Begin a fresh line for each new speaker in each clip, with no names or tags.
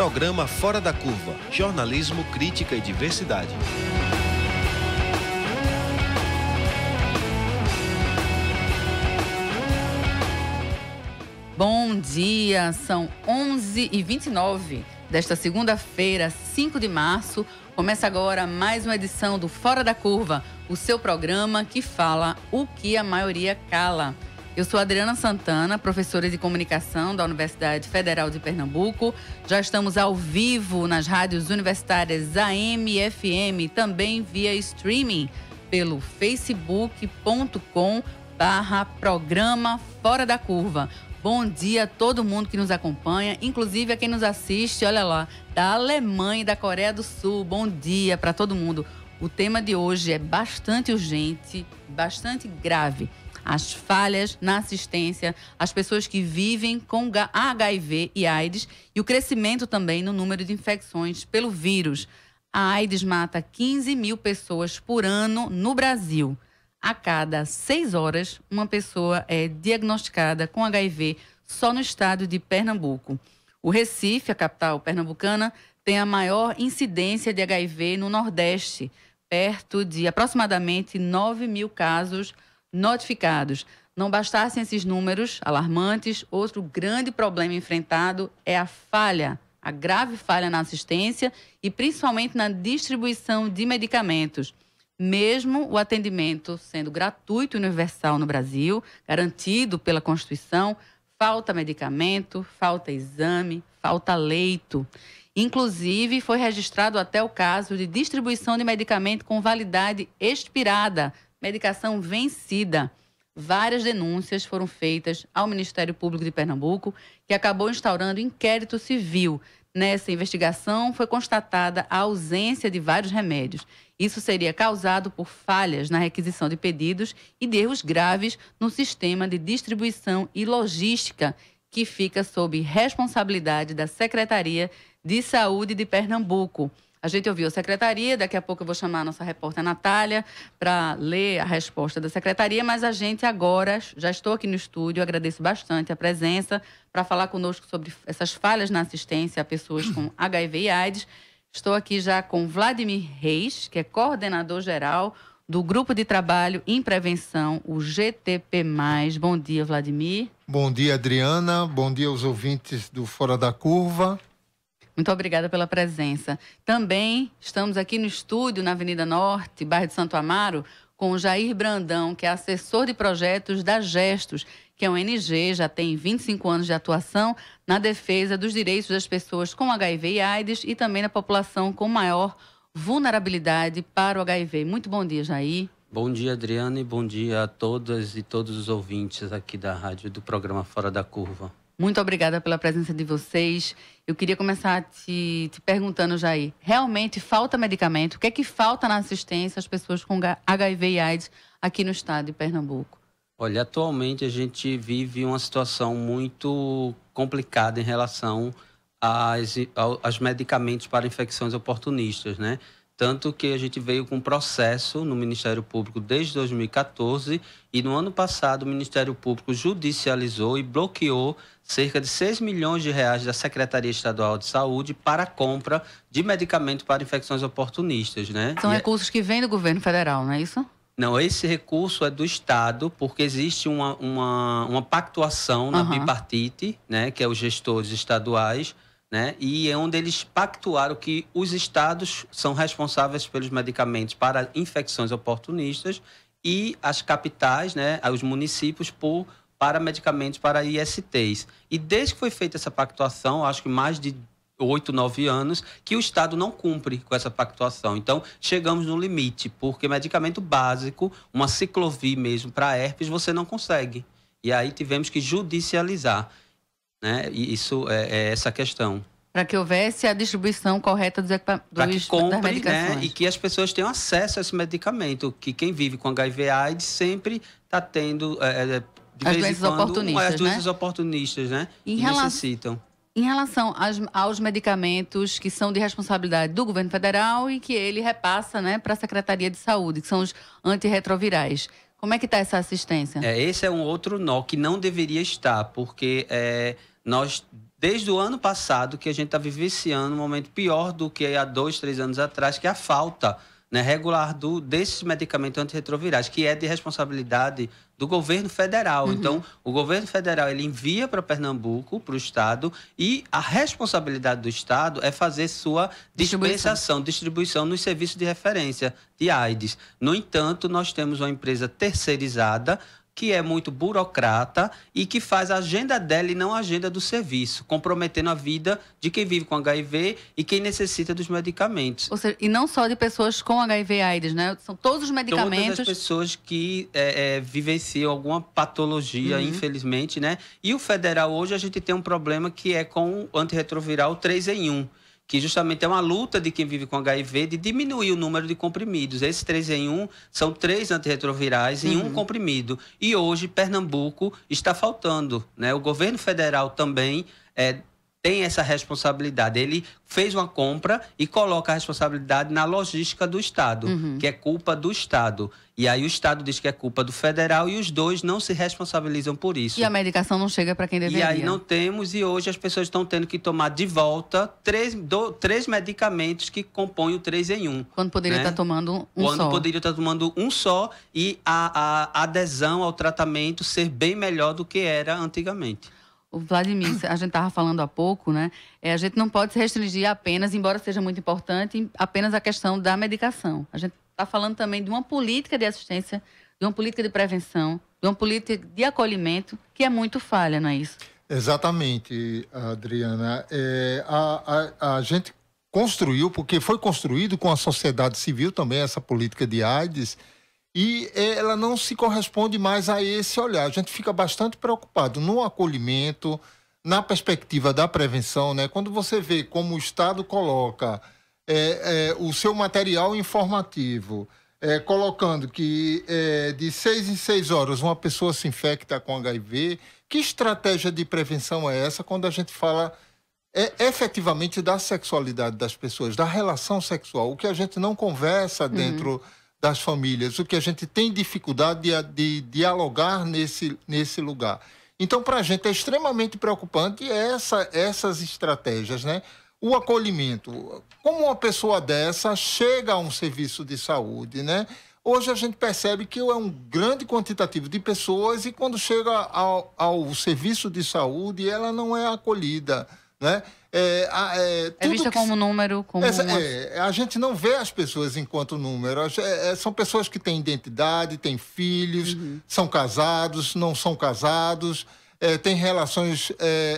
Programa Fora da Curva. Jornalismo, crítica e diversidade.
Bom dia, são 11h29 desta segunda-feira, 5 de março. Começa agora mais uma edição do Fora da Curva, o seu programa que fala o que a maioria cala. Eu sou Adriana Santana, professora de comunicação da Universidade Federal de Pernambuco. Já estamos ao vivo nas rádios universitárias AM e FM, também via streaming pelo facebook.com/programa Fora da Curva. Bom dia a todo mundo que nos acompanha, inclusive a quem nos assiste, olha lá, da Alemanha e da Coreia do Sul. Bom dia para todo mundo. O tema de hoje é bastante urgente, bastante grave. As falhas na assistência às pessoas que vivem com HIV e AIDS e o crescimento também no número de infecções pelo vírus. A AIDS mata 15 mil pessoas por ano no Brasil. A cada 6 horas, uma pessoa é diagnosticada com HIV só no estado de Pernambuco. O Recife, a capital pernambucana, tem a maior incidência de HIV no Nordeste, perto de aproximadamente 9 mil casos notificados. Não bastassem esses números alarmantes, outro grande problema enfrentado é a grave falha na assistência e principalmente na distribuição de medicamentos. Mesmo o atendimento sendo gratuito e universal no Brasil, garantido pela Constituição, falta medicamento, falta exame, falta leito. Inclusive, foi registrado até o caso de distribuição de medicamento com validade expirada, medicação vencida. Várias denúncias foram feitas ao Ministério Público de Pernambuco, que acabou instaurando inquérito civil. Nessa investigação, foi constatada a ausência de vários remédios. Isso seria causado por falhas na requisição de pedidos e de erros graves no sistema de distribuição e logística, que fica sob responsabilidade da Secretaria de Saúde de Pernambuco. A gente ouviu a Secretaria, daqui a pouco eu vou chamar a nossa repórter Natália para ler a resposta da Secretaria, mas a gente agora, já estou aqui no estúdio, agradeço bastante a presença para falar conosco sobre essas falhas na assistência a pessoas com HIV e AIDS. Estou aqui já com Vladimir Reis, que é coordenador-geral do Grupo de Trabalho em Prevenção, o GTP+. Bom dia, Vladimir.
Bom dia, Adriana. Bom dia aos ouvintes do Fora da Curva.
Muito obrigada pela presença. Também estamos aqui no estúdio, na Avenida Norte, bairro de Santo Amaro, com o Jair Brandão, que é assessor de projetos da Gestos, que é uma ONG, já tem 25 anos de atuação na defesa dos direitos das pessoas com HIV e AIDS e também da população com maior vulnerabilidade para o HIV. Muito bom dia, Jair.
Bom dia, Adriana, e bom dia a todas e todos os ouvintes aqui da rádio do programa Fora da Curva.
Muito obrigada pela presença de vocês. Eu queria começar te perguntando, Jair, realmente falta medicamento? O que é que falta na assistência às pessoas com HIV e AIDS aqui no estado de Pernambuco?
Olha, atualmente a gente vive uma situação muito complicada em relação aos medicamentos para infecções oportunistas, né? Tanto que a gente veio com um processo no Ministério Público desde 2014 e no ano passado o Ministério Público judicializou e bloqueou cerca de 6 milhões de reais da Secretaria Estadual de Saúde para a compra de medicamento para infecções oportunistas, né?
São recursos que vêm do governo federal, não é isso?
Não, esse recurso é do Estado, porque existe uma pactuação na bipartite, né, que é os gestores estaduais, né, e é onde eles pactuaram que os estados são responsáveis pelos medicamentos para infecções oportunistas e as capitais, né, os municípios para medicamentos para ISTs. E desde que foi feita essa pactuação, acho que mais de 8, 9 anos, que o Estado não cumpre com essa pactuação. Então, chegamos no limite, porque medicamento básico, uma ciclovir mesmo para herpes, você não consegue. E aí tivemos que judicializar, né? E isso é essa questão.
Para que houvesse a distribuição correta das medicações.
Né? E que as pessoas tenham acesso a esse medicamento, que quem vive com HIV/AIDS sempre está tendo, de
as
vez em quando,
oportunistas,
as doenças oportunistas, né? Que necessitam.
Em relação aos medicamentos que são de responsabilidade do governo federal e que ele repassa, né, para a Secretaria de Saúde, que são os antirretrovirais. Como é que está essa assistência?
Esse é um outro nó que não deveria estar, porque nós, desde o ano passado, que a gente está vivenciando um momento pior do que há 2, 3 anos atrás, que é a falta, né, regular desses medicamentos antirretrovirais, que é de responsabilidade do governo federal. Então, o governo federal ele envia para Pernambuco, para o estado, e a responsabilidade do estado é fazer sua distribuição nos serviços de referência de AIDS. No entanto, nós temos uma empresa terceirizada que é muito burocrata e que faz a agenda dela e não a agenda do serviço, comprometendo a vida de quem vive com HIV e quem necessita dos medicamentos.
Ou seja, e não só de pessoas com HIV e AIDS, né? São todos os medicamentos...
Todas as pessoas que vivenciam alguma patologia, infelizmente, né? E o federal hoje a gente tem um problema que é com o antirretroviral 3 em 1. Que justamente é uma luta de quem vive com HIV de diminuir o número de comprimidos. Esses 3 em 1 são 3 antirretrovirais em um comprimido. E hoje, Pernambuco está faltando, né? O governo federal também tem essa responsabilidade. Ele fez uma compra e coloca a responsabilidade na logística do Estado, que é culpa do Estado. E aí o Estado diz que é culpa do federal e os dois não se responsabilizam por isso.
E a medicação não chega para quem deveria.
E aí não temos, e hoje as pessoas estão tendo que tomar de volta 3 medicamentos que compõem o 3 em 1.
Quando poderia estar tomando um só.
Quando poderia estar tomando um só e a adesão ao tratamento ser bem melhor do que era antigamente.
O Vladimir, a gente estava falando há pouco, né? A gente não pode se restringir apenas, embora seja muito importante, apenas a questão da medicação. A gente está falando também de uma política de assistência, de uma política de prevenção, de uma política de acolhimento, que é muito falha, não é isso?
Exatamente, Adriana. A gente construiu, porque foi construído com a sociedade civil também, essa política de AIDS, e ela não se corresponde mais a esse olhar. A gente fica bastante preocupado no acolhimento, na perspectiva da prevenção, né? Quando você vê como o Estado coloca o seu material informativo, colocando que de 6 em 6 horas uma pessoa se infecta com HIV, que estratégia de prevenção é essa quando a gente fala efetivamente da sexualidade das pessoas, da relação sexual, o que a gente não conversa dentro das famílias, o que a gente tem dificuldade de dialogar nesse lugar. Então, para a gente é extremamente preocupante essas estratégias, né? O acolhimento. Como uma pessoa dessa chega a um serviço de saúde, né? Hoje a gente percebe que é um grande quantitativo de pessoas e quando chega ao serviço de saúde, ela não é acolhida, né?
É vista como número, como
a gente não vê as pessoas enquanto número. São pessoas que têm identidade, têm filhos, são casados, não são casados, têm relações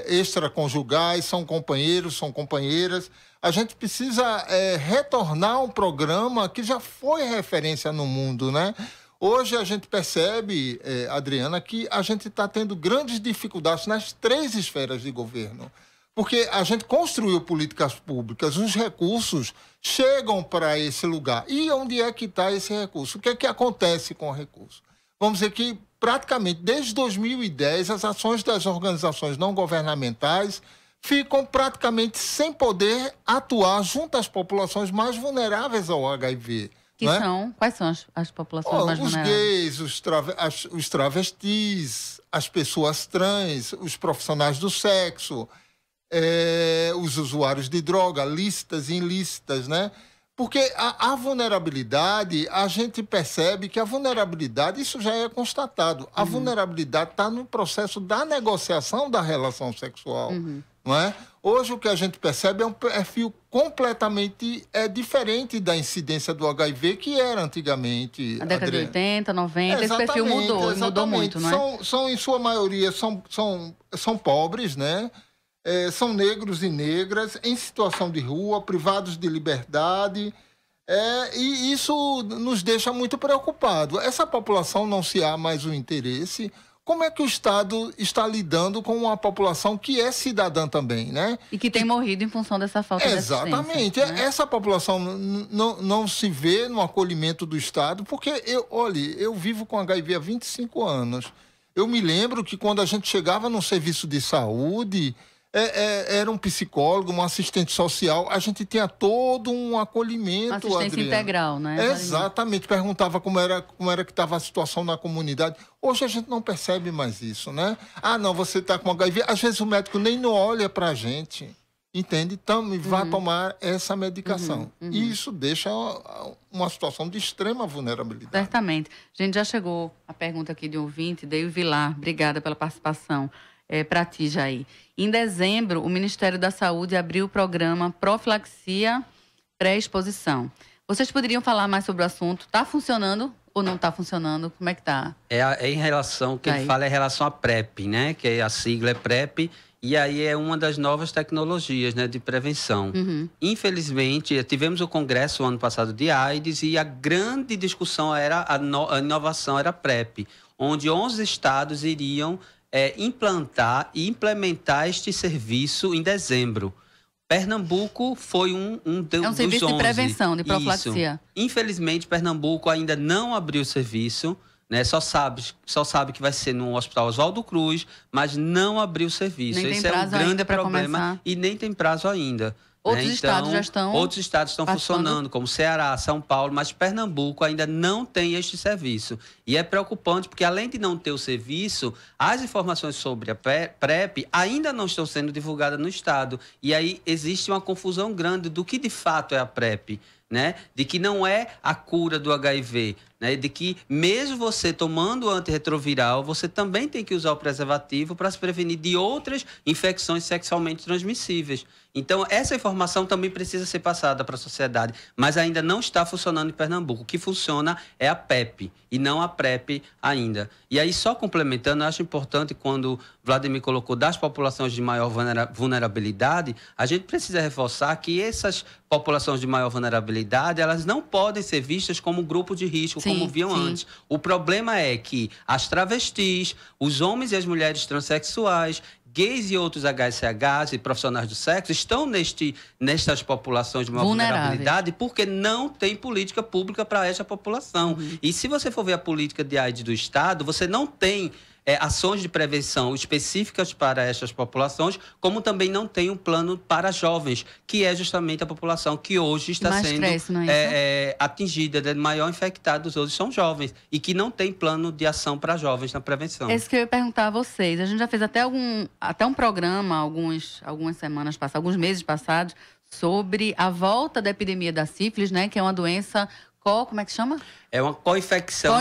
extraconjugais, são companheiros, são companheiras. A gente precisa retornar um programa que já foi referência no mundo, né? Hoje a gente percebe, Adriana, que a gente está tendo grandes dificuldades nas 3 esferas de governo. Porque a gente construiu políticas públicas, os recursos chegam para esse lugar. E onde é que está esse recurso? O que é que acontece com o recurso? Vamos dizer que, praticamente, desde 2010, as ações das organizações não governamentais ficam praticamente sem poder atuar junto às populações mais vulneráveis ao HIV.
Quais são as populações mais vulneráveis?
Os gays, os travestis, as pessoas trans, os profissionais do sexo, os usuários de droga, lícitas e ilícitas, né? Porque a vulnerabilidade, a gente percebe que a vulnerabilidade, isso já é constatado, a vulnerabilidade está no processo da negociação da relação sexual, não é? Hoje o que a gente percebe é um perfil completamente diferente da incidência do HIV que era antigamente.
A década de 80, 90, esse perfil mudou muito, não é?
São em sua maioria, são pobres, né? São negros e negras em situação de rua, privados de liberdade, e isso nos deixa muito preocupados. Essa população não se há mais o interesse. Como é que o Estado está lidando com uma população que é cidadã também, né?
E que tem morrido em função dessa falta de assistência.
Exatamente. Né? Essa população não se vê no acolhimento do Estado, porque, eu vivo com HIV há 25 anos. Eu me lembro que quando a gente chegava num serviço de saúde, era um psicólogo, um assistente social, a gente tinha todo um acolhimento,
assistência
Adriana.
Integral, né?
Exatamente, perguntava como era que estava a situação na comunidade. Hoje a gente não percebe mais isso, né? Ah, não, você está com HIV. Às vezes o médico nem não olha para a gente, entende? Então, vá tomar essa medicação. E isso deixa uma situação de extrema vulnerabilidade.
Certamente. A gente já chegou a pergunta aqui de um ouvinte, Deio Vilar. Obrigada pela participação. Para ti, Jair. Em dezembro, o Ministério da Saúde abriu o programa Profilaxia Pré-Exposição. Vocês poderiam falar mais sobre o assunto? Está funcionando ou não está funcionando? Como é que está?
É em relação, que ele fala é em relação à PrEP, né? Que a sigla é PrEP, e aí é uma das novas tecnologias, né, de prevenção. Infelizmente, tivemos o congresso ano passado de AIDS e a grande discussão era, a inovação era a PrEP, onde 11 estados iriam implantar e implementar este serviço em dezembro. Pernambuco foi um dos
serviço
11.
De prevenção, de profilaxia.
Isso. Infelizmente, Pernambuco ainda não abriu o serviço, né? Só sabe que vai ser no Hospital Oswaldo Cruz, mas não abriu o serviço.
Esse
é um grande problema
começar.
E nem tem prazo ainda.
Outros estados já estão...
Outros estados estão funcionando, como Ceará, São Paulo, mas Pernambuco ainda não tem este serviço. E é preocupante porque, além de não ter o serviço, as informações sobre a PrEP ainda não estão sendo divulgadas no estado. E aí existe uma confusão grande do que de fato é a PrEP, né? De que não é a cura do HIV, né? De que mesmo você tomando o antirretroviral, você também tem que usar o preservativo para se prevenir de outras infecções sexualmente transmissíveis. Então, essa informação também precisa ser passada para a sociedade, mas ainda não está funcionando em Pernambuco. O que funciona é a PEP e não a PrEP ainda. E aí, só complementando, eu acho importante, quando o Vladimir colocou das populações de maior vulnerabilidade, a gente precisa reforçar que essas populações de maior vulnerabilidade, elas não podem ser vistas como grupo de risco, como viam antes. O problema é que as travestis, os homens e as mulheres transexuais, gays e outros HSHs e profissionais do sexo estão nestas populações de maior vulnerabilidade porque não tem política pública para essa população. E se você for ver a política de AIDS do Estado, você não tem ações de prevenção específicas para essas populações, como também não tem um plano para jovens, que é justamente a população que hoje está sendo atingida, né? Maior infectados hoje são jovens, e que não tem plano de ação para jovens na prevenção.
É isso que eu ia perguntar a vocês. A gente já fez até um programa, algumas semanas passadas, alguns meses passados, sobre a volta da epidemia da sífilis, né? Que é uma doença... Como é que chama?
É uma co-infecção,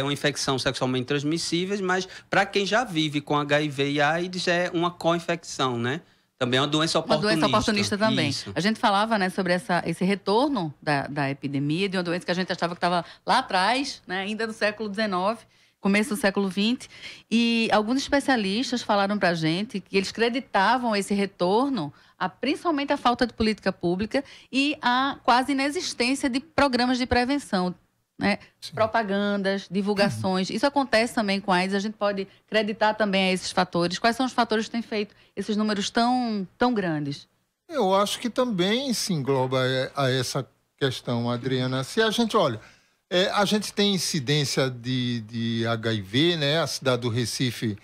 uma infecção sexualmente transmissível, mas para quem já vive com HIV e AIDS é uma co-infecção, né? Também é uma doença oportunista.
Uma doença oportunista também.
Isso.
A gente falava, né, sobre esse retorno da epidemia, de uma doença que a gente achava que estava lá atrás, né, ainda no século XIX, começo do século XX. E alguns especialistas falaram para a gente que eles creditavam esse retorno principalmente a falta de política pública e a quase inexistência de programas de prevenção, né? Propagandas, divulgações. Isso acontece também com a AIDS. A gente pode acreditar também a esses fatores. Quais são os fatores que têm feito esses números tão grandes?
Eu acho que também se engloba a essa questão, Adriana. Se a gente olha, a gente tem incidência de HIV, né? A cidade do Recife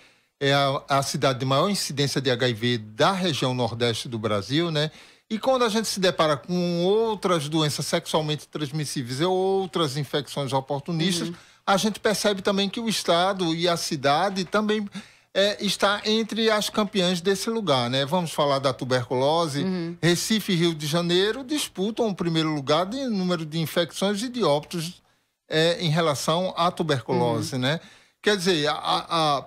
é a cidade de maior incidência de HIV da região nordeste do Brasil, né? E quando a gente se depara com outras doenças sexualmente transmissíveis ou outras infecções oportunistas, a gente percebe também que o estado e a cidade também está entre as campeãs desse lugar, né? Vamos falar da tuberculose. Recife e Rio de Janeiro disputam o primeiro lugar de número de infecções e de óbitos em relação à tuberculose, né? Quer dizer,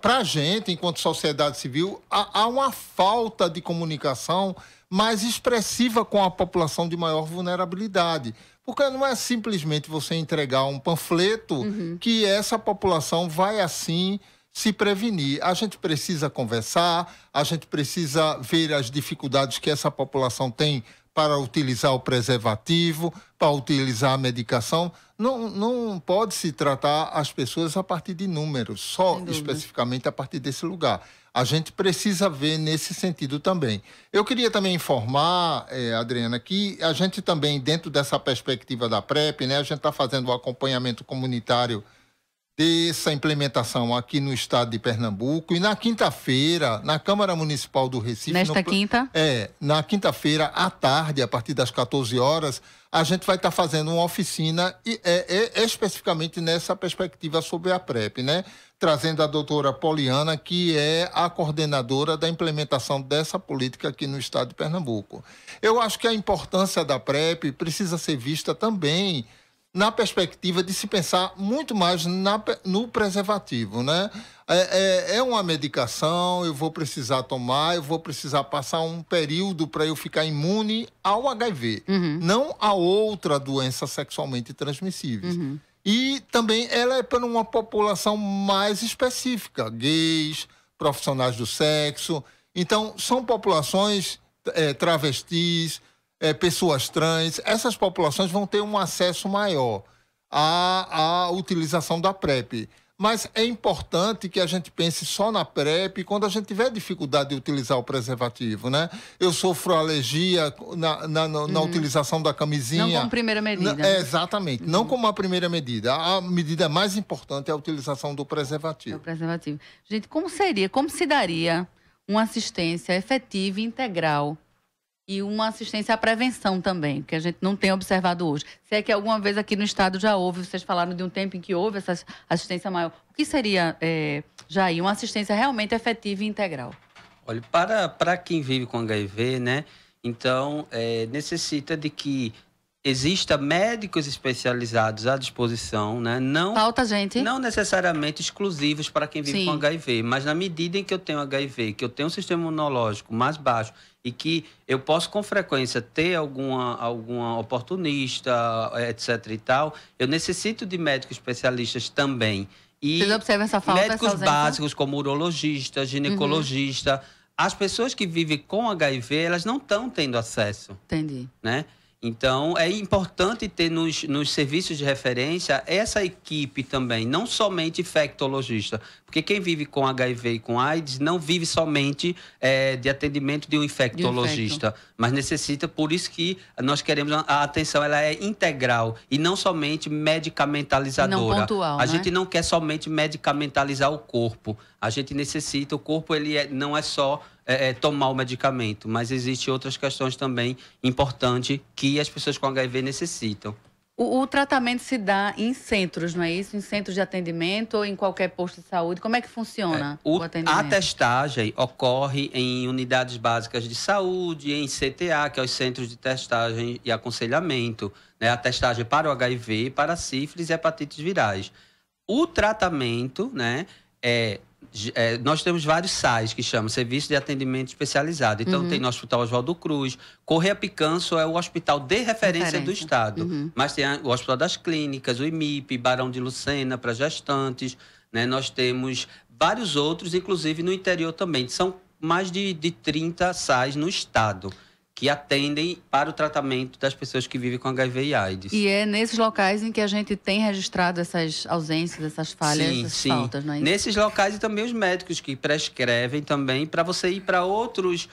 para a gente, enquanto sociedade civil, há uma falta de comunicação mais expressiva com a população de maior vulnerabilidade. Porque não é simplesmente você entregar um panfleto que essa população vai, assim, se prevenir. A gente precisa conversar, a gente precisa ver as dificuldades que essa população tem para utilizar o preservativo, para utilizar a medicação. Não pode se tratar as pessoas a partir de números, só especificamente a partir desse lugar. A gente precisa ver nesse sentido também. Eu queria também informar, Adriana, que a gente também, dentro dessa perspectiva da PrEP, né, a gente está fazendo o acompanhamento comunitário dessa implementação aqui no estado de Pernambuco. E na quinta-feira, na Câmara Municipal do Recife...
Nesta quinta?
Na quinta-feira, à tarde, a partir das 14 horas, a gente vai estar fazendo uma oficina especificamente nessa perspectiva sobre a PrEP, né? Trazendo a doutora Poliana, que é a coordenadora da implementação dessa política aqui no estado de Pernambuco. Eu acho que a importância da PrEP precisa ser vista também na perspectiva de se pensar muito mais no preservativo, né? É uma medicação, eu vou precisar tomar, eu vou precisar passar um período para eu ficar imune ao HIV, não a outra doença sexualmente transmissível. E também ela é para uma população mais específica, gays, profissionais do sexo. Então, são populações travestis, pessoas trans. Essas populações vão ter um acesso maior à utilização da PrEP. Mas é importante que a gente pense só na PrEP quando a gente tiver dificuldade de utilizar o preservativo, né? Eu sofro alergia na utilização da camisinha.
Não como primeira medida.
Exatamente, não como a primeira medida. A medida mais importante é a utilização do preservativo.
É o preservativo. Gente, como se daria uma assistência efetiva e integral e uma assistência à prevenção também, que a gente não tem observado hoje? Se é que alguma vez aqui no estado já houve, vocês falaram de um tempo em que houve essa assistência maior. O que seria, Jair, uma assistência realmente efetiva e integral?
Olha, para quem vive com HIV, né, então necessita de que exista médicos especializados à disposição, né?
Falta gente.
Não necessariamente exclusivos para quem vive com HIV, mas na medida em que eu tenho HIV, que eu tenho um sistema imunológico mais baixo e que eu posso com frequência ter alguma oportunista, etc e tal, eu necessito de médicos especialistas também. E
vocês observam essa falta,
médicos básicos como urologista, ginecologista. As pessoas que vivem com HIV, elas não estão tendo acesso.
Entendi.
Né? Então, é importante ter nos serviços de referência essa equipe também, não somente infectologista. Porque quem vive com HIV e com AIDS não vive somente de atendimento de um infectologista, mas necessita, por isso que nós queremos a atenção, ela é integral e não somente medicamentalizadora.
Não pontual,
a gente não quer somente medicamentalizar o corpo. A gente necessita, o corpo não é só tomar o medicamento, mas existem outras questões também importantes que as pessoas com HIV necessitam.
O tratamento se dá em centros, não é isso? Em centros de atendimento ou em qualquer posto de saúde? Como é que funciona o atendimento?
A testagem ocorre em unidades básicas de saúde, em CTA, que é os Centros de Testagem e Aconselhamento, né? A testagem para o HIV, para sífilis e hepatites virais. O tratamento, né, nós temos vários SAIs, que chamam Serviço de Atendimento Especializado. Então, tem no Hospital Oswaldo Cruz. Correia Picanço é o hospital de referência do Estado. Mas tem o Hospital das Clínicas, o IMIP, Barão de Lucena, para gestantes. Né? Nós temos vários outros, inclusive no interior também. São mais de 30 SAIs no Estado que atendem para o tratamento das pessoas que vivem com HIV e AIDS.
E é nesses locais em que a gente tem registrado essas ausências, essas falhas, essas faltas, não é isso?
Nesses locais e também os médicos que prescrevem também para você ir para outros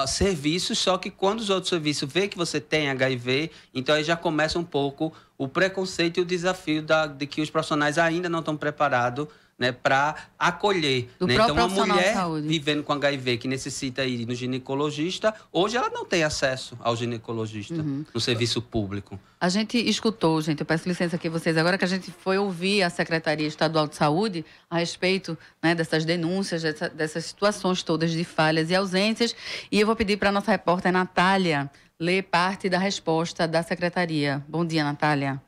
serviços, só que quando os outros serviços vê que você tem HIV, então aí já começa um pouco o preconceito e o desafio de que os profissionais ainda não estão preparados, né, para acolher. Né? Então, uma mulher vivendo com HIV que necessita ir no ginecologista, hoje ela não tem acesso ao ginecologista no serviço público.
A gente escutou, gente, eu peço licença aqui a vocês agora, que a gente foi ouvir a Secretaria Estadual de Saúde a respeito, né, dessas denúncias, dessas situações todas de falhas e ausências. E eu vou pedir para a nossa repórter Natália ler parte da resposta da Secretaria. Bom dia, Natália.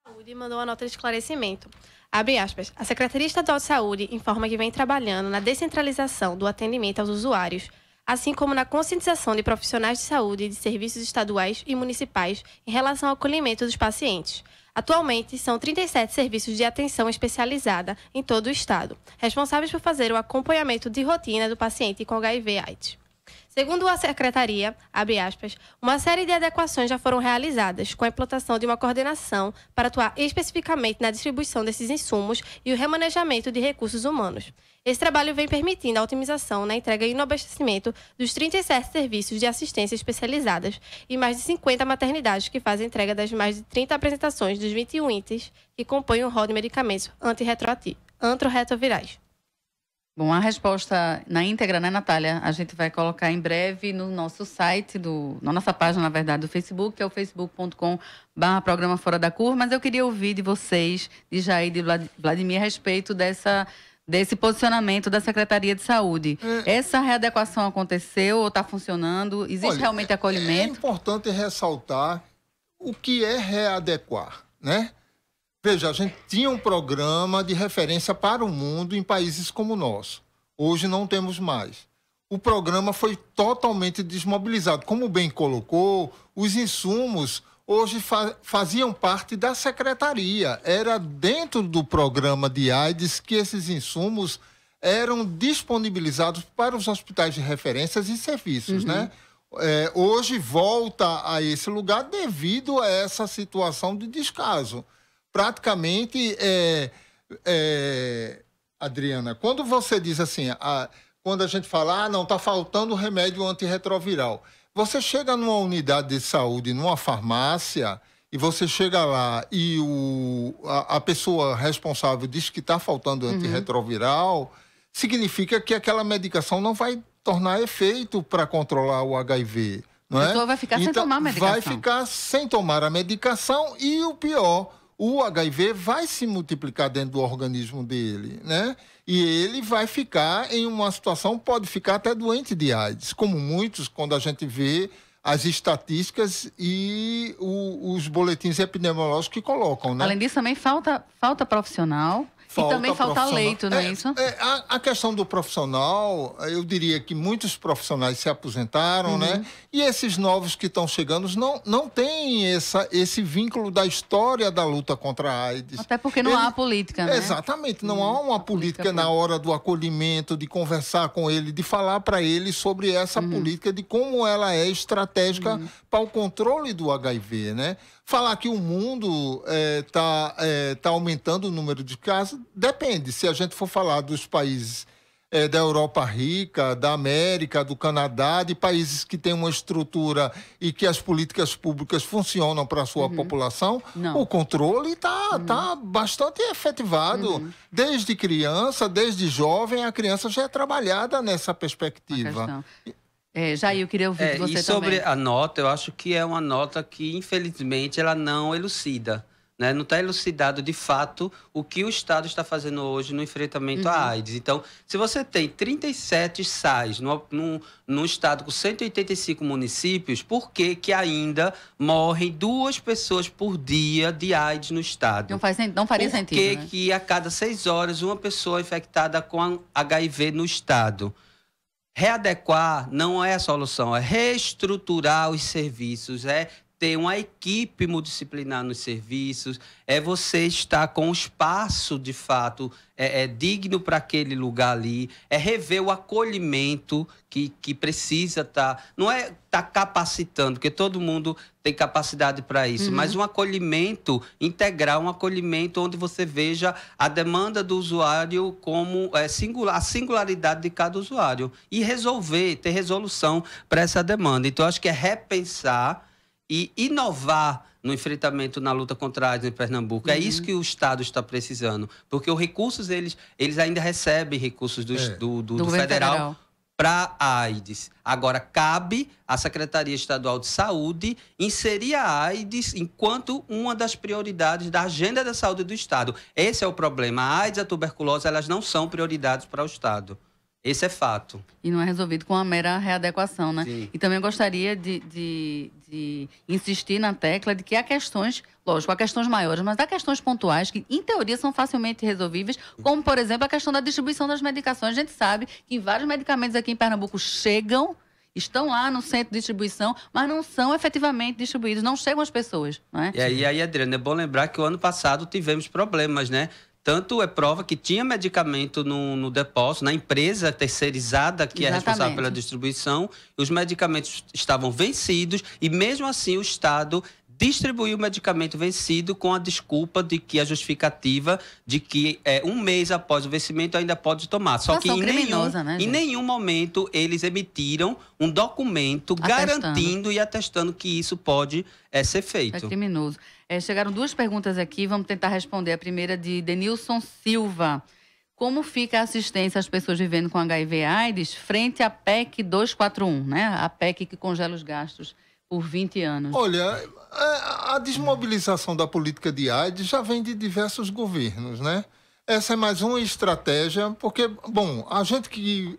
Saúde mandou uma nota de esclarecimento. Abre aspas. A Secretaria Estadual de Saúde informa que vem trabalhando na descentralização do atendimento aos usuários, assim como na conscientização de profissionais de saúde e de serviços estaduais e municipais em relação ao acolhimento dos pacientes. Atualmente, são 37 serviços de atenção especializada em todo o estado, responsáveis por fazer o acompanhamento de rotina do paciente com HIV/AIDS. Segundo a Secretaria, abre aspas, uma série de adequações já foram realizadas, com a implantação de uma coordenação para atuar especificamente na distribuição desses insumos e o remanejamento de recursos humanos. Esse trabalho vem permitindo a otimização na entrega e no abastecimento dos 37 serviços de assistência especializadas e mais de 50 maternidades que fazem entrega das mais de 30 apresentações dos 21 itens que compõem o rol de medicamentos antirretrovirais.
Bom, a resposta na íntegra, né, Natália? A gente vai colocar em breve no nosso site, na nossa página, na verdade, do Facebook, que é o facebook.com/programa Fora da Curva. Mas eu queria ouvir de vocês, de Jair e de Vladimir, a respeito desse posicionamento da Secretaria de Saúde. Essa readequação aconteceu ou está funcionando? Existe realmente acolhimento?
É importante ressaltar o que é readequar, né? Veja, a gente tinha um programa de referência para o mundo em países como o nosso. Hoje não temos mais. O programa foi totalmente desmobilizado. Como bem colocou, os insumos hoje faziam parte da secretaria. Era dentro do programa de AIDS que esses insumos eram disponibilizados para os hospitais de referências e serviços, né? Hoje volta a esse lugar devido a essa situação de descaso. Praticamente, Adriana, quando você diz assim, quando a gente fala, não, está faltando remédio antirretroviral, você chega numa unidade de saúde, numa farmácia, e você chega lá e a pessoa responsável diz que está faltando antirretroviral, significa que aquela medicação não vai tornar efeito para controlar o HIV. Não é? A
pessoa vai ficar sem tomar a medicação.
Vai ficar sem tomar a medicação e o pior, o HIV vai se multiplicar dentro do organismo dele, né? E ele vai ficar em uma situação, pode ficar até doente de AIDS, como muitos, quando a gente vê as estatísticas e os boletins epidemiológicos que colocam, né?
Além disso, também falta profissional. E também falta leito, não é isso?
A questão do profissional, eu diria que muitos profissionais se aposentaram, né? E esses novos que estão chegando não têm esse vínculo da história da luta contra a AIDS.
Até porque não há política, né?
Exatamente, não há uma política na hora do acolhimento, de conversar com ele, de falar para ele sobre essa política, de como ela é estratégica para o controle do HIV, né? Falar que o mundo tá aumentando o número de casos, depende. Se a gente for falar dos países da Europa rica, da América, do Canadá, de países que têm uma estrutura e que as políticas públicas funcionam para a sua população, o controle está bastante efetivado. Desde criança, desde jovem, a criança já é trabalhada nessa perspectiva.
Jair, eu queria ouvir de você
e sobre
também.
a nota, eu acho que é uma nota que, infelizmente, ela não elucida. Né? Não está elucidado, de fato, o que o Estado está fazendo hoje no enfrentamento à AIDS. Então, se você tem 37 SAIs num Estado com 185 municípios, por que ainda morrem 2 pessoas por dia de AIDS no Estado?
Não faria sentido, né?
Por que a cada 6 horas uma pessoa infectada com HIV no Estado? Readequar não é a solução, é reestruturar os serviços, é ter uma equipe multidisciplinar nos serviços, é você estar com um espaço, de fato, digno para aquele lugar ali, é rever o acolhimento que precisa estar. Não é estar capacitando, porque todo mundo tem capacidade para isso, mas um acolhimento integral, um acolhimento onde você veja a demanda do usuário como a singularidade de cada usuário e ter resolução para essa demanda. Então, acho que é repensar e inovar no enfrentamento na luta contra a AIDS em Pernambuco. É isso que o Estado está precisando. Porque os recursos, eles ainda recebem recursos do federal para a AIDS. Agora, cabe à Secretaria Estadual de Saúde inserir a AIDS enquanto uma das prioridades da agenda da saúde do Estado. Esse é o problema. A AIDS e a tuberculose, elas não são prioridades para o Estado. Esse é fato.
E não é resolvido com uma mera readequação, né?
Sim.
E também gostaria de insistir na tecla de que há questões, lógico, há questões maiores, mas há questões pontuais que, em teoria, são facilmente resolvíveis, como, por exemplo, a questão da distribuição das medicações. A gente sabe que vários medicamentos aqui em Pernambuco estão lá no centro de distribuição, mas não são efetivamente distribuídos, não chegam às pessoas, não é?
E aí, Adriana, é bom lembrar que o ano passado tivemos problemas, né? Tanto é prova que tinha medicamento no depósito, na empresa terceirizada que é responsável pela distribuição, os medicamentos estavam vencidos e mesmo assim o Estado distribuiu o medicamento vencido com a desculpa de que a justificativa de que um mês após o vencimento ainda pode tomar. Só que em nenhum momento eles emitiram um documento garantindo e atestando que isso pode ser feito.
É criminoso. Chegaram 2 perguntas aqui, vamos tentar responder. A primeira de Denilson Silva. Como fica a assistência às pessoas vivendo com HIV/AIDS frente à PEC 241, né? A PEC que congela os gastos por 20 anos.
Olha, a desmobilização da política de AIDS já vem de diversos governos, né? Essa é mais uma estratégia, porque, bom, a gente que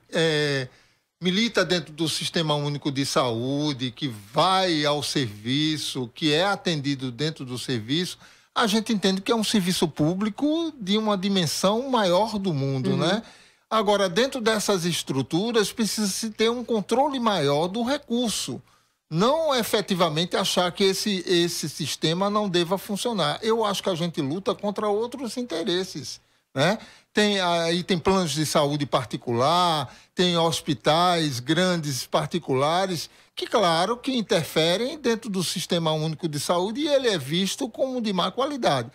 milita dentro do Sistema Único de Saúde, que vai ao serviço, que é atendido dentro do serviço, a gente entende que é um serviço público de uma dimensão maior do mundo, né? Agora, dentro dessas estruturas, precisa-se ter um controle maior do recurso. Não efetivamente achar que esse sistema não deva funcionar. Eu acho que a gente luta contra outros interesses, né? Tem planos de saúde particular, tem hospitais grandes particulares que, claro, que interferem dentro do Sistema Único de Saúde e ele é visto como de má qualidade.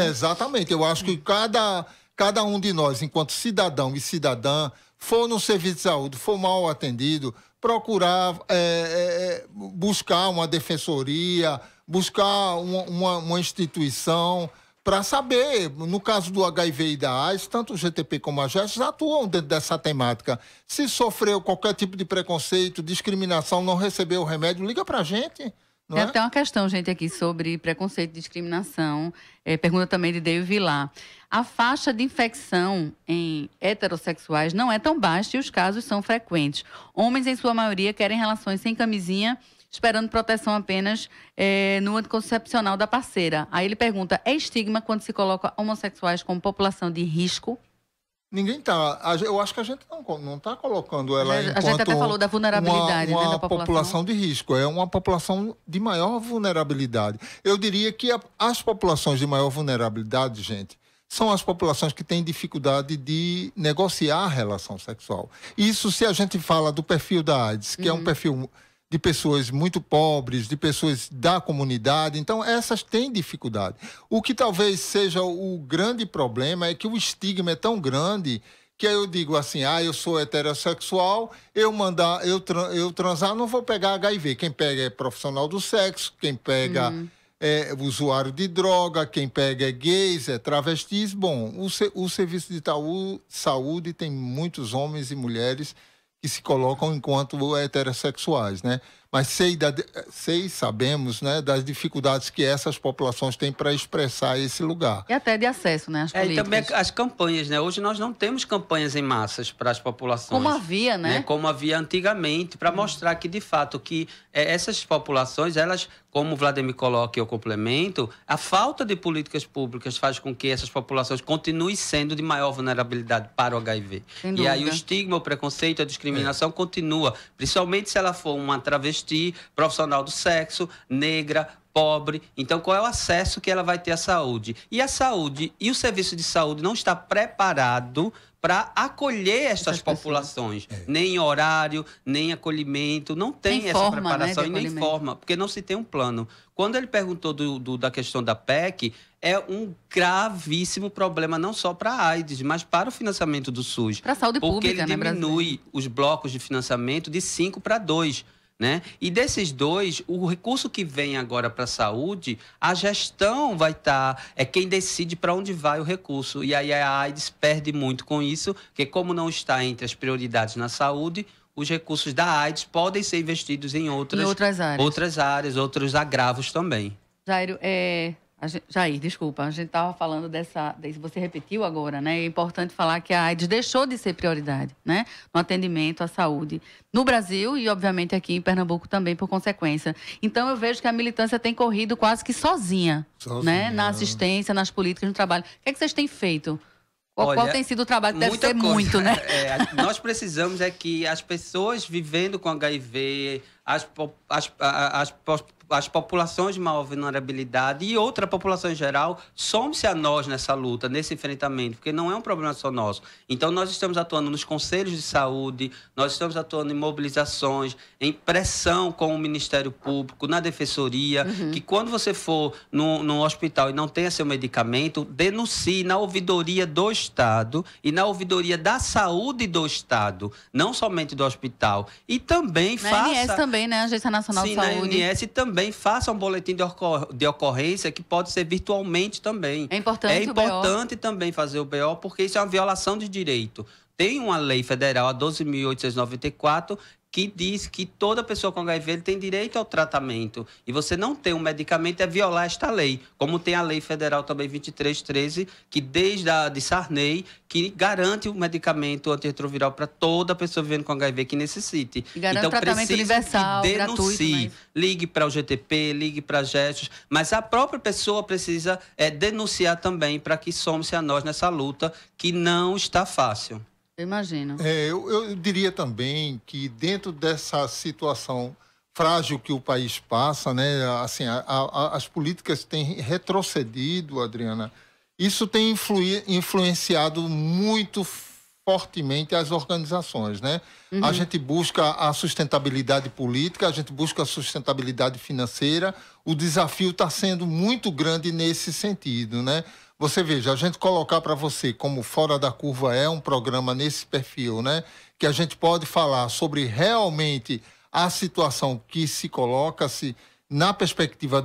Exatamente. Eu acho que cada um de nós, enquanto cidadão e cidadã, for no serviço de saúde, for mal atendido, procurar buscar uma defensoria, buscar uma instituição para saber, no caso do HIV e da AIDS, tanto o GTP como a GES atuam dentro dessa temática. Se sofreu qualquer tipo de preconceito, discriminação, não recebeu o remédio, liga para a gente.
Tem até uma questão, gente, aqui sobre preconceito e discriminação. Pergunta também de Deio Vilar. A faixa de infecção em heterossexuais não é tão baixa e os casos são frequentes. Homens, em sua maioria, querem relações sem camisinha, esperando proteção apenas no anticoncepcional da parceira. Aí ele pergunta, é estigma quando se coloca homossexuais como população de risco?
Ninguém está. Eu acho que a gente não está colocando ela enquanto...
A gente até falou da vulnerabilidade
uma
da
população de risco. É uma população de maior vulnerabilidade. Eu diria que as populações de maior vulnerabilidade, gente, são as populações que têm dificuldade de negociar a relação sexual. Isso se a gente fala do perfil da AIDS, que é um perfil de pessoas muito pobres, de pessoas da comunidade. Então, essas têm dificuldade. O que talvez seja o grande problema é que o estigma é tão grande que aí eu digo assim, eu sou heterossexual, eu transar, não vou pegar HIV. Quem pega é profissional do sexo, quem pega é usuário de droga, quem pega é gays, é travestis. Bom, o serviço de saúde tem muitos homens e mulheres que se colocam enquanto heterossexuais, né? Mas sabemos, né, das dificuldades que essas populações têm para expressar esse lugar.
E até de acesso, né, às políticas.
E também as campanhas, né? Hoje nós não temos campanhas em massas para as populações.
Como havia, né?
Como havia antigamente, para mostrar que, de fato, que essas populações, elas, como o Vladimir coloca e eu complemento, a falta de políticas públicas faz com que essas populações continuem sendo de maior vulnerabilidade para o HIV. E aí o estigma, o preconceito, a discriminação continua, principalmente se ela for uma travesti, profissional do sexo, negra, pobre. Então, qual é o acesso que ela vai ter à saúde? E a saúde e o serviço de saúde não está preparado para acolher essas populações. Nem horário, nem acolhimento, não tem essa preparação, né, e nem forma, porque não se tem um plano. Quando ele perguntou da questão da PEC, é um gravíssimo problema não só para a AIDS, mas para o financiamento do SUS.
Para a saúde pública,
porque ele diminui os blocos de financiamento de 5 para 2. Né? E desses 2, o recurso que vem agora para a saúde, a gestão vai estar... É quem decide para onde vai o recurso. E aí a AIDS perde muito com isso, porque como não está entre as prioridades na saúde, os recursos da AIDS podem ser investidos em outras áreas, outros agravos também.
Jair, desculpa, a gente estava falando você repetiu agora, né? É importante falar que a AIDS deixou de ser prioridade, né? No atendimento à saúde no Brasil e, obviamente, aqui em Pernambuco também, por consequência. Então, eu vejo que a militância tem corrido quase que sozinha. Né? Na assistência, nas políticas, no trabalho. O que é que vocês têm feito? Qual tem sido o trabalho? Deve ser muito, né?
Nós precisamos que as pessoas vivendo com HIV, as as populações de maior vulnerabilidade e outra população em geral, some-se a nós nessa luta, nesse enfrentamento, porque não é um problema só nosso. Então, nós estamos atuando nos conselhos de saúde, nós estamos atuando em mobilizações, em pressão com o Ministério Público, na Defensoria, que quando você for no hospital e não tenha seu medicamento, denuncie na ouvidoria do Estado e na ouvidoria da saúde do Estado, não somente do hospital. E também
na ANS também, né? Agência Nacional de Saúde.
Na ANS também faça um boletim de ocorrência que pode ser virtualmente também.
É importante
também fazer o BO, porque isso é uma violação de direito. Tem uma lei federal, a 12.894, que diz que toda pessoa com HIV tem direito ao tratamento. E você não ter um medicamento é violar esta lei. Como tem a lei federal também 2313, que desde a de Sarney, que garante o medicamento antirretroviral para toda pessoa vivendo com HIV que necessite.
E garante então, tratamento universal,
denuncie,
gratuito.
Ligue para o GTP, ligue para Gestos, mas a própria pessoa precisa denunciar também para que some-se a nós nessa luta, que não está fácil.
Eu imagino.
Eu diria também que dentro dessa situação frágil que o país passa, né, assim, as políticas têm retrocedido, Adriana. Isso tem influenciado muito fortemente as organizações, né? A gente busca a sustentabilidade política, a gente busca a sustentabilidade financeira. O desafio está sendo muito grande nesse sentido, né? Você veja, a gente colocar para você como Fora da Curva é um programa nesse perfil, né? Que a gente pode falar sobre realmente a situação que se coloca-se na perspectiva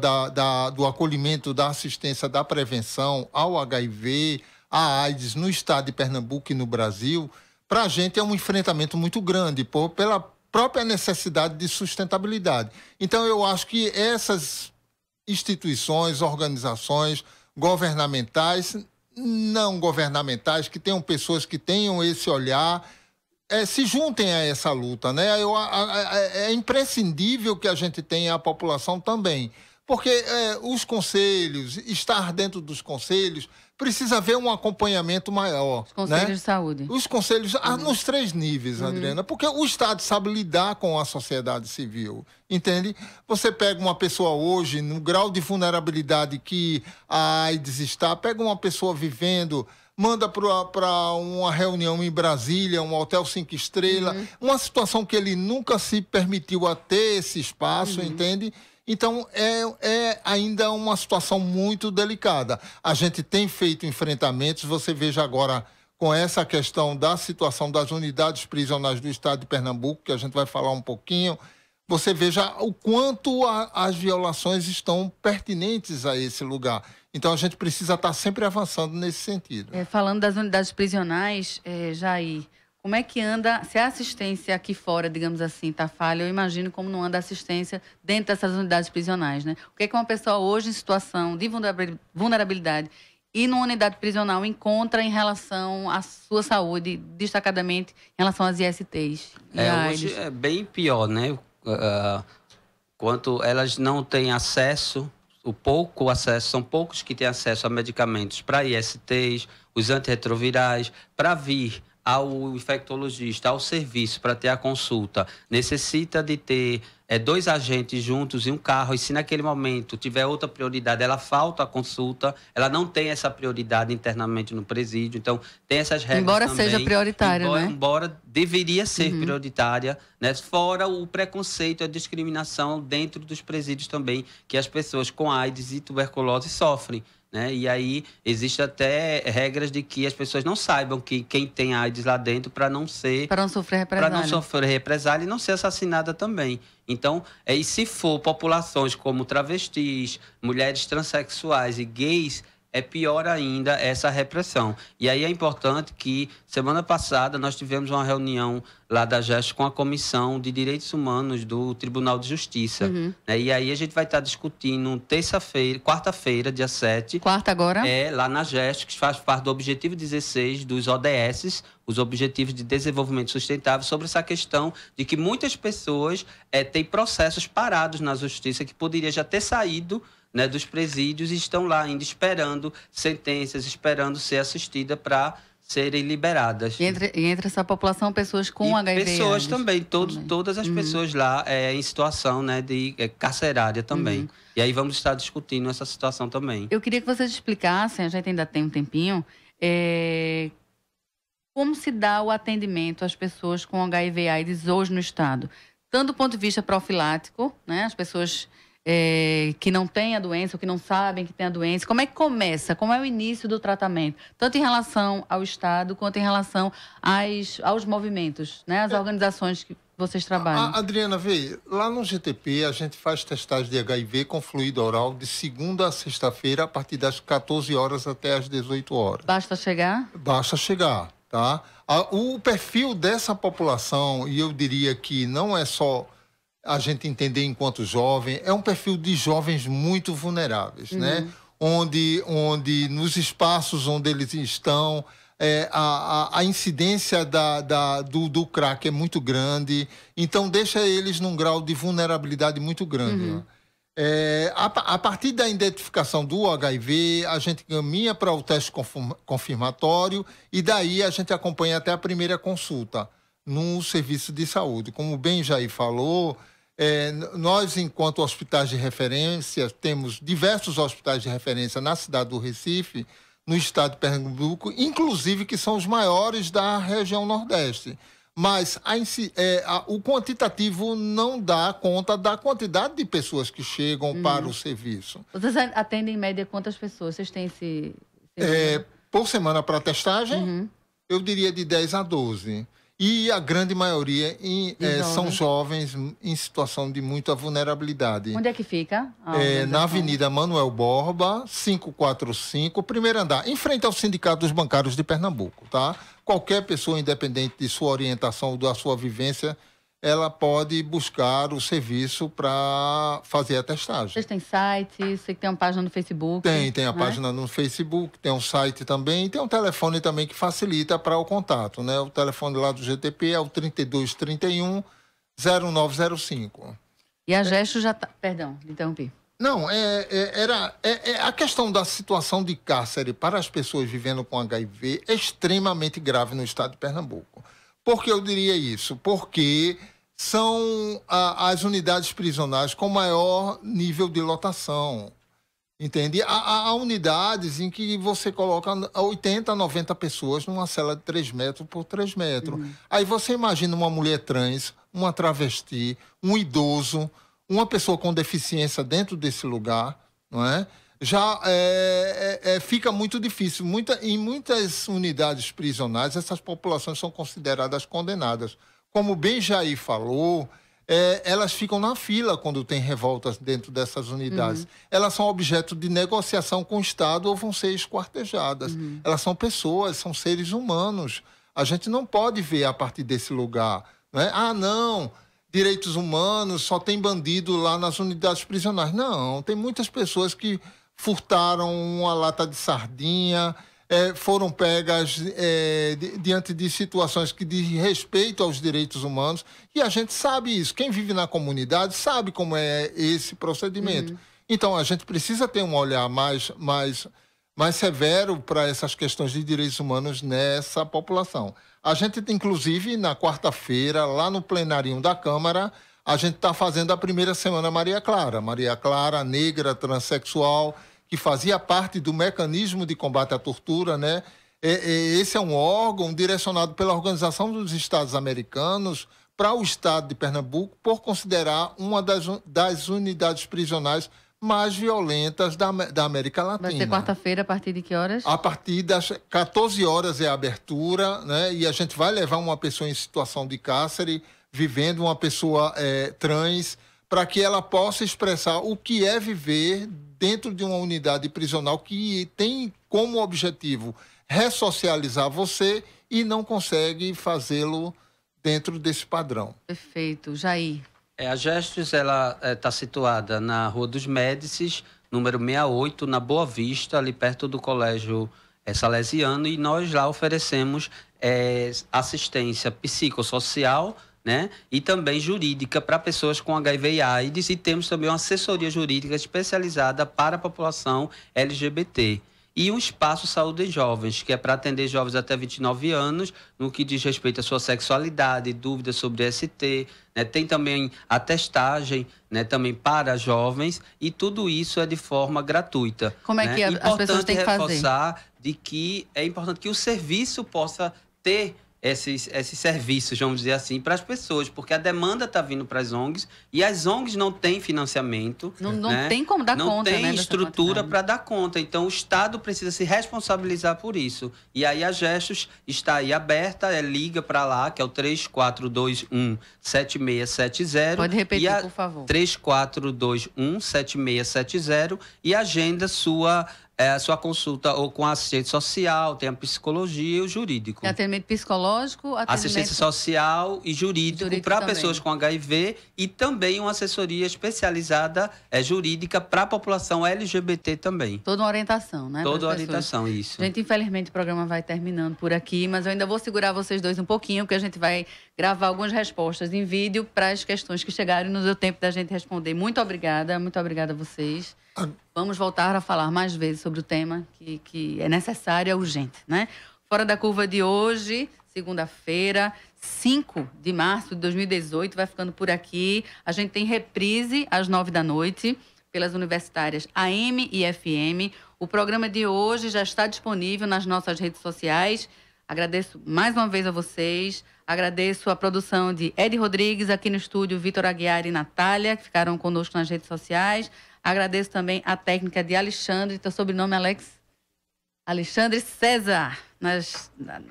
do acolhimento, da assistência, da prevenção ao HIV, à AIDS no estado de Pernambuco e no Brasil. Para a gente é um enfrentamento muito grande, pela própria necessidade de sustentabilidade. Então, eu acho que essas instituições, organizações governamentais, não governamentais, que tenham pessoas que tenham esse olhar, se juntem a essa luta, né? É imprescindível que a gente tenha a população também, porque os conselhos, estar dentro dos conselhos, precisa haver um acompanhamento maior.
Os conselhos,
né?
de saúde.
Os conselhos, nos 3 níveis, Adriana, porque o Estado sabe lidar com a sociedade civil, entende? Você pega uma pessoa hoje, no grau de vulnerabilidade que a AIDS está, pega uma pessoa vivendo, manda para uma reunião em Brasília, um hotel 5 estrelas, uma situação que ele nunca se permitiu a ter esse espaço, entende? Então, é ainda uma situação muito delicada. A gente tem feito enfrentamentos, você veja agora com essa questão da situação das unidades prisionais do estado de Pernambuco, que a gente vai falar um pouquinho, você veja o quanto as violações estão pertinentes a esse lugar. Então, a gente precisa estar sempre avançando nesse sentido.
Falando das unidades prisionais, Jair, como é que anda, se a assistência aqui fora, digamos assim, está falha, eu imagino como não anda a assistência dentro dessas unidades prisionais, né? O que é que uma pessoa hoje em situação de vulnerabilidade e numa unidade prisional encontra em relação à sua saúde, destacadamente em relação às ISTs?
Hoje é bem pior, né? Quanto elas não têm acesso, são poucos que têm acesso a medicamentos para ISTs, os antirretrovirais, para vir ao infectologista, ao serviço, para ter a consulta, necessita de ter 2 agentes juntos em um carro, e se naquele momento tiver outra prioridade, ela falta a consulta, ela não tem essa prioridade internamente no presídio, então tem essas regras
embora
também.
Seja prioritária, né?
Embora deveria ser prioritária, né? Fora o preconceito e a discriminação dentro dos presídios também, que as pessoas com AIDS e tuberculose sofrem. Né? E aí, existe até regras de que as pessoas não saibam que quem tem AIDS lá dentro para não sofrer represália e não ser assassinada também. Então, e se for populações como travestis, mulheres transexuais e gays, é pior ainda essa repressão. E aí é importante que, semana passada, nós tivemos uma reunião lá da GEST com a Comissão de Direitos Humanos do Tribunal de Justiça. Né? E aí a gente vai estar discutindo quarta-feira, dia 7.
Quarta agora?
Lá na GEST, que faz parte do Objetivo 16 dos ODS, os Objetivos de Desenvolvimento Sustentável, sobre essa questão de que muitas pessoas têm processos parados na Justiça que poderia já ter saído, né, dos presídios, e estão lá ainda esperando sentenças, esperando ser assistida para serem liberadas.
E entre essa população, pessoas com HIV.
Pessoas também, todas as pessoas lá em situação, né, de carcerária também. E aí vamos estar discutindo essa situação também.
Eu queria que vocês explicassem, a gente ainda tem um tempinho, como se dá o atendimento às pessoas com HIV/AIDS hoje no Estado. Tanto do ponto de vista profilático, né, as pessoas que não têm a doença ou que não sabem que têm a doença. Como é que começa? Como é o início do tratamento? Tanto em relação ao Estado quanto em relação aos movimentos, né? As organizações que vocês trabalham.
Adriana, vê, lá no GTP a gente faz testagem de HIV com fluido oral de segunda a sexta-feira a partir das 14 horas até as 18 horas.
Basta chegar?
Basta chegar, tá? O perfil dessa população, e eu diria que não é só a gente entender enquanto jovem, é um perfil de jovens muito vulneráveis, né? Onde nos espaços onde eles estão, a incidência do crack é muito grande, então deixa eles num grau de vulnerabilidade muito grande. A partir da identificação do HIV, a gente caminha para o teste confirmatório e daí a gente acompanha até a primeira consulta no serviço de saúde. Como o Ben Jair falou, nós, enquanto hospitais de referência, temos diversos hospitais de referência na cidade do Recife, no estado de Pernambuco, inclusive que são os maiores da região Nordeste. Mas o quantitativo não dá conta da quantidade de pessoas que chegam para o serviço.
Vocês atendem em média quantas pessoas? Vocês têm esse
por semana para testagem, eu diria de 10 a 12. E a grande maioria são jovens em situação de muita vulnerabilidade.
Onde é que fica?
Na Avenida Manuel Borba, 545, primeiro andar, em frente ao Sindicato dos Bancários de Pernambuco, tá? Qualquer pessoa, independente de sua orientação ou da sua vivência, ela pode buscar o serviço para fazer a testagem.
Vocês têm site, sei que tem uma página no Facebook.
Tem a página no Facebook, tem um site também, tem um telefone também que facilita para o contato, né? O telefone lá do GTP é o 3231 0905.
E a Gesto já está... Perdão, interrompi.
Não, a questão da situação de cárcere para as pessoas vivendo com HIV é extremamente grave no estado de Pernambuco. Por que eu diria isso? Porque são as unidades prisionais com maior nível de lotação, entende? Há unidades em que você coloca 80, 90 pessoas numa cela de 3 metros por 3 metros. Aí você imagina uma mulher trans, uma travesti, um idoso, uma pessoa com deficiência dentro desse lugar, não é? Já fica muito difícil. Em muitas unidades prisionais, essas populações são consideradas condenadas. Como o Ben Jair falou, elas ficam na fila quando tem revoltas dentro dessas unidades. Elas são objeto de negociação com o Estado ou vão ser esquartejadas. Elas são pessoas, são seres humanos. A gente não pode ver a partir desse lugar, não é? Não, direitos humanos, só tem bandido lá nas unidades prisionais. Não, tem muitas pessoas que furtaram uma lata de sardinha, foram pegas diante de situações que dizem respeito aos direitos humanos, e a gente sabe isso. Quem vive na comunidade sabe como é esse procedimento. Então, a gente precisa ter um olhar mais severo para essas questões de direitos humanos nessa população. A gente, inclusive, na quarta-feira, lá no plenarinho da Câmara, a gente está fazendo a primeira semana Maria Clara. Maria Clara, negra, transexual, que fazia parte do mecanismo de combate à tortura, né? Esse é um órgão direcionado pela Organização dos Estados Americanos para o estado de Pernambuco, por considerar uma das unidades prisionais mais violentas da América Latina.
Vai ser quarta-feira, a partir de que horas?
A partir das 14 horas é a abertura, né? E a gente vai levar uma pessoa em situação de cárcere, vivendo uma pessoa trans, para que ela possa expressar o que é viver dentro de uma unidade prisional que tem como objetivo ressocializar você e não consegue fazê-lo dentro desse padrão.
Perfeito. Jair.
A Gestos, ela está situada na Rua dos Médicis, número 68, na Boa Vista, ali perto do Colégio Salesiano, e nós lá oferecemos assistência psicossocial, né? E também jurídica para pessoas com HIV e AIDS, e temos também uma assessoria jurídica especializada para a população LGBT. e um espaço Saúde em Jovens, que é para atender jovens até 29 anos, no que diz respeito à sua sexualidade, dúvidas sobre ST, né? Tem também a testagem, né, também para jovens, e tudo isso é de forma gratuita.
Como é que
né?
as pessoas têm que fazer?
Reforçar de que é importante que o serviço possa ter esses serviços, vamos dizer assim, para as pessoas, porque a demanda está vindo para as ONGs e as ONGs não têm financiamento.
Não
né?
tem como dar
não
conta,
tem
né,
estrutura para dar conta. Então, o Estado precisa se responsabilizar por isso. E aí a Gestos está aí aberta, liga para lá, que é o 3421-7670.
Pode repetir, por favor.
3421-7670 e agenda sua consulta ou com a assistente social, tem a psicologia e o jurídico.
Atendimento psicológico,
assistência social e jurídico para pessoas com HIV e também uma assessoria especializada jurídica para a população LGBT também.
Toda uma orientação, né?
Toda uma orientação, isso.
Gente, infelizmente o programa vai terminando por aqui, mas eu ainda vou segurar vocês dois um pouquinho, porque a gente vai gravar algumas respostas em vídeo para as questões que chegaram e não deu tempo da gente responder. Muito obrigada a vocês. Vamos voltar a falar mais vezes sobre o tema que é necessário, é urgente, né? Fora da Curva de hoje, segunda-feira, 5 de março de 2018, vai ficando por aqui. A gente tem reprise às 9 da noite pelas universitárias AM e FM. O programa de hoje já está disponível nas nossas redes sociais. Agradeço mais uma vez a vocês. Agradeço a produção de Ed Rodrigues, aqui no estúdio, Vitor Aguiar e Natália, que ficaram conosco nas redes sociais. Agradeço também a técnica de Alexandre, teu sobrenome, Alex? Alexandre César,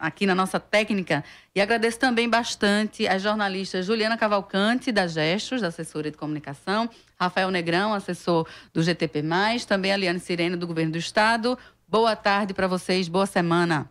aqui na nossa técnica. E agradeço também bastante as jornalistas Juliana Cavalcante, da Gestos, da assessora de comunicação, Rafael Negrão, assessor do GTP+, também a Liane Sirene, do Governo do Estado. Boa tarde para vocês, boa semana.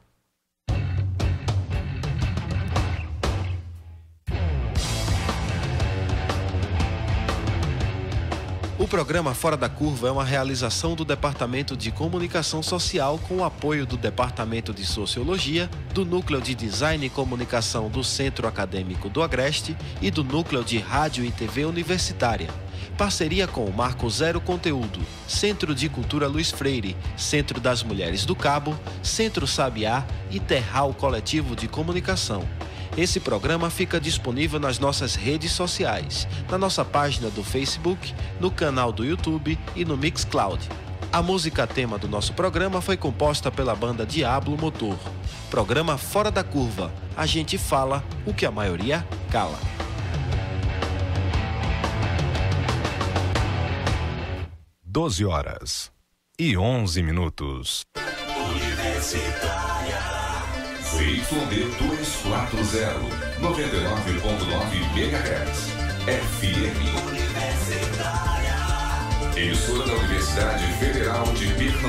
O programa Fora da Curva é uma realização do Departamento de Comunicação Social com o apoio do Departamento de Sociologia, do Núcleo de Design e Comunicação do Centro Acadêmico do Agreste e do Núcleo de Rádio e TV Universitária. Parceria com o Marco Zero Conteúdo, Centro de Cultura Luiz Freire, Centro das Mulheres do Cabo, Centro Sabiá e Terral Coletivo de Comunicação. Esse programa fica disponível nas nossas redes sociais, na nossa página do Facebook, no canal do YouTube e no Mixcloud. A música tema do nosso programa foi composta pela banda Diablo Motor. Programa Fora da Curva. A gente fala o que a maioria cala.
(12h11).
Universitária ZYD 240, 99.9 MHz, FM Universitária, emissora da Universidade Federal de Pernambuco.